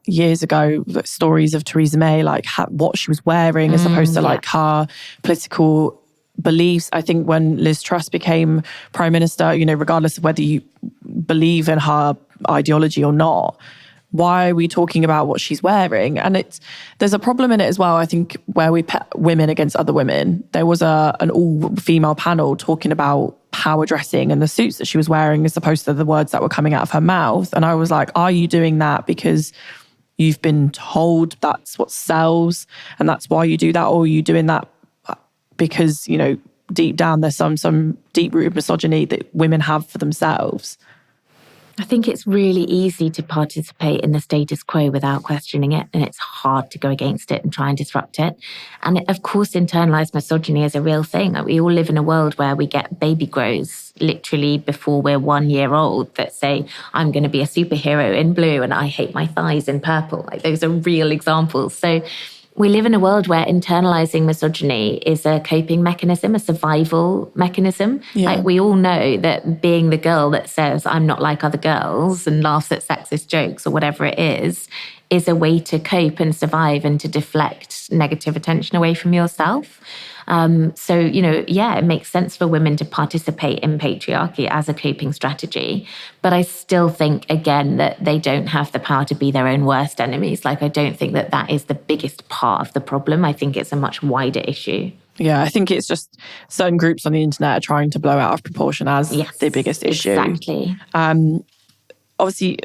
Speaker 1: years ago stories of Theresa May, like what she was wearing as opposed to like her political beliefs. I think when Liz Truss became Prime Minister, regardless of whether you believe in her ideology or not, why are we talking about what she's wearing? And there's a problem in it as well, I think, where we pit women against other women. There was an all-female panel talking about power dressing and the suits that she was wearing as opposed to the words that were coming out of her mouth. And I was like, are you doing that because you've been told that's what sells and that's why you do that? Or are you doing that because, deep down there's some deep-rooted misogyny that women have for themselves?
Speaker 2: I think it's really easy to participate in the status quo without questioning it, and it's hard to go against it and try and disrupt it. And of course, internalized misogyny is a real thing. We all live in a world where we get baby grows literally before we're 1 year old that say, I'm going to be a superhero in blue and I hate my thighs in purple. Like, those are real examples. So we live in a world where internalizing misogyny is a coping mechanism, a survival mechanism.
Speaker 1: Yeah.
Speaker 2: Like, we all know that being the girl that says, I'm not like other girls and laughs at sexist jokes or whatever it is a way to cope and survive and to deflect negative attention away from yourself. It makes sense for women to participate in patriarchy as a coping strategy. But I still think, again, that they don't have the power to be their own worst enemies. Like, I don't think that is the biggest part of the problem. I think it's a much wider issue.
Speaker 1: Yeah, I think it's just certain groups on the internet are trying to blow out of proportion as the biggest issue.
Speaker 2: Exactly.
Speaker 1: Obviously,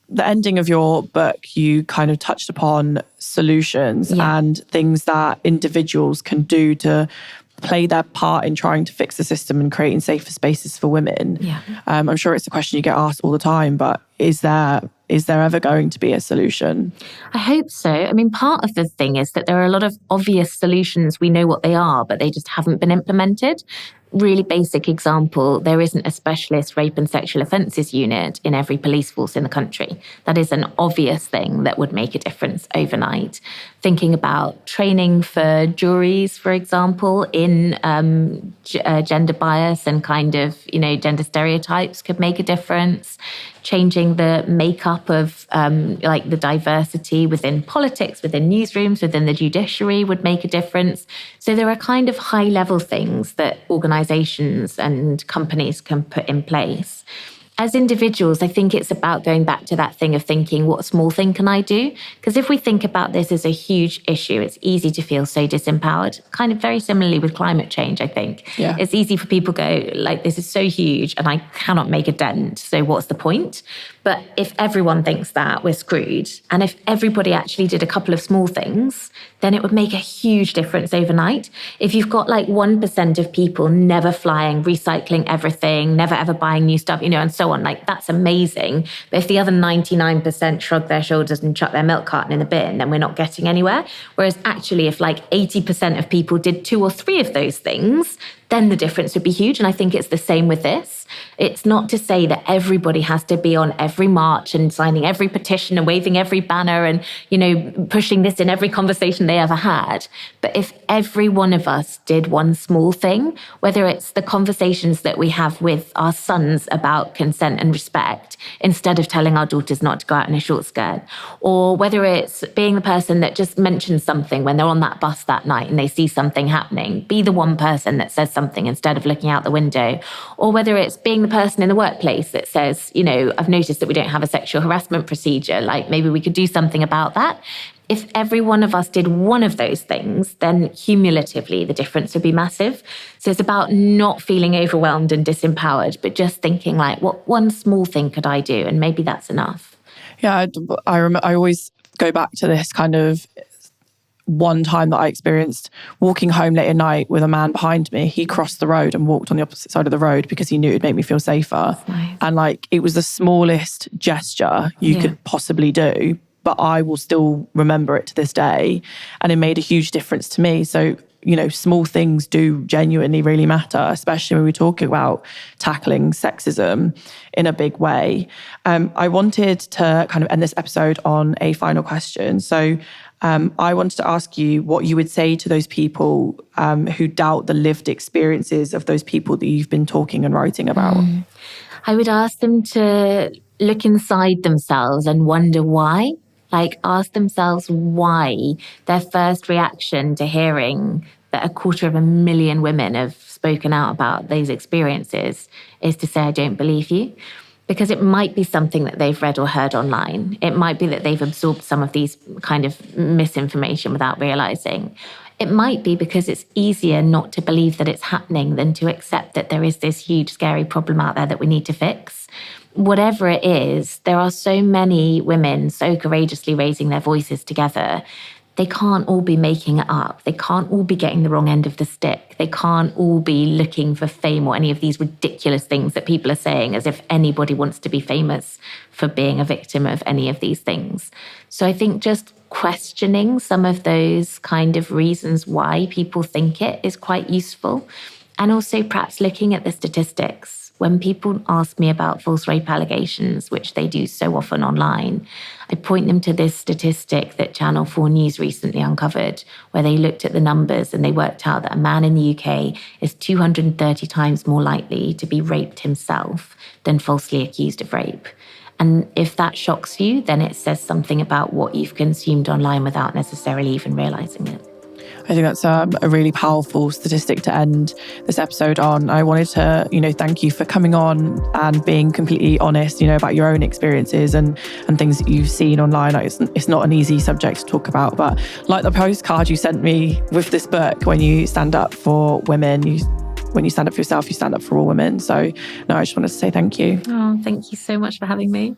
Speaker 1: the ending of your book, you kind of touched upon solutions and things that individuals can do to play their part in trying to fix the system and creating safer spaces for women.
Speaker 2: Yeah.
Speaker 1: I'm sure it's a question you get asked all the time, but is there ever going to be a solution?
Speaker 2: I hope so. I mean, part of the thing is that there are a lot of obvious solutions. We know what they are, but they just haven't been implemented. Really basic example, there isn't a specialist rape and sexual offences unit in every police force in the country. That is an obvious thing that would make a difference overnight. Thinking about training for juries, for example, in gender bias and kind of, gender stereotypes could make a difference. Changing the makeup of the diversity within politics, within newsrooms, within the judiciary would make a difference. So there are kind of high level things that organizations and companies can put in place. As individuals, I think it's about going back to that thing of thinking, what small thing can I do? Because if we think about this as a huge issue, it's easy to feel so disempowered. Kind of very similarly with climate change, I think.
Speaker 1: Yeah.
Speaker 2: It's easy for people to go, like, this is so huge and I cannot make a dent. So what's the point? But if everyone thinks that, we're screwed. And if everybody actually did a couple of small things, then it would make a huge difference overnight. If you've got like 1% of people never flying, recycling everything, never ever buying new stuff, and so on, like that's amazing. But if the other 99% shrug their shoulders and chuck their milk carton in the bin, then we're not getting anywhere. Whereas actually, if like 80% of people did 2 or 3 of those things, then the difference would be huge. And I think it's the same with this. It's not to say that everybody has to be on every march and signing every petition and waving every banner and, pushing this in every conversation they ever had. But if every one of us did one small thing, whether it's the conversations that we have with our sons about consent and respect, instead of telling our daughters not to go out in a short skirt, or whether it's being the person that just mentions something when they're on that bus that night and they see something happening, be the one person that says something instead of looking out the window, or whether it's being the person in the workplace that says, I've noticed that we don't have a sexual harassment procedure, like maybe we could do something about that. If every one of us did one of those things, then cumulatively the difference would be massive. So it's about not feeling overwhelmed and disempowered, but just thinking like, what one small thing could I do? And maybe that's enough.
Speaker 1: Yeah, I always go back to this kind of one time that I experienced walking home late at night with a man behind me. He crossed the road and walked on the opposite side of the road because he knew it'd make me feel safer.
Speaker 2: Nice.
Speaker 1: And like, it was the smallest gesture you could possibly do, but I will still remember it to this day. And it made a huge difference to me. So, small things do genuinely really matter, especially when we're talking about tackling sexism in a big way. I wanted to kind of end this episode on a final question. So I wanted to ask you what you would say to those people who doubt the lived experiences of those people that you've been talking and writing about.
Speaker 2: I would ask them to look inside themselves and wonder why. Like, ask themselves why their first reaction to hearing that 250,000 women have spoken out about these experiences is to say, I don't believe you. Because it might be something that they've read or heard online. It might be that they've absorbed some of these kind of misinformation without realizing. It might be because it's easier not to believe that it's happening than to accept that there is this huge, scary problem out there that we need to fix. Whatever it is, there are so many women so courageously raising their voices together. They can't all be making it up. They can't all be getting the wrong end of the stick. They can't all be looking for fame or any of these ridiculous things that people are saying, as if anybody wants to be famous for being a victim of any of these things. So I think just questioning some of those kind of reasons why people think it is quite useful. And also perhaps looking at the statistics. When people ask me about false rape allegations, which they do so often online, I point them to this statistic that Channel 4 News recently uncovered, where they looked at the numbers and they worked out that a man in the UK is 230 times more likely to be raped himself than falsely accused of rape. And if that shocks you, then it says something about what you've consumed online without necessarily even realizing it.
Speaker 1: I think that's a really powerful statistic to end this episode on. I wanted to, thank you for coming on and being completely honest, about your own experiences and things that you've seen online. It's not an easy subject to talk about, but like the postcard you sent me with this book, when you stand up for women, when you stand up for yourself, you stand up for all women. So no, I just wanted to say thank you.
Speaker 2: Oh, thank you so much for having me.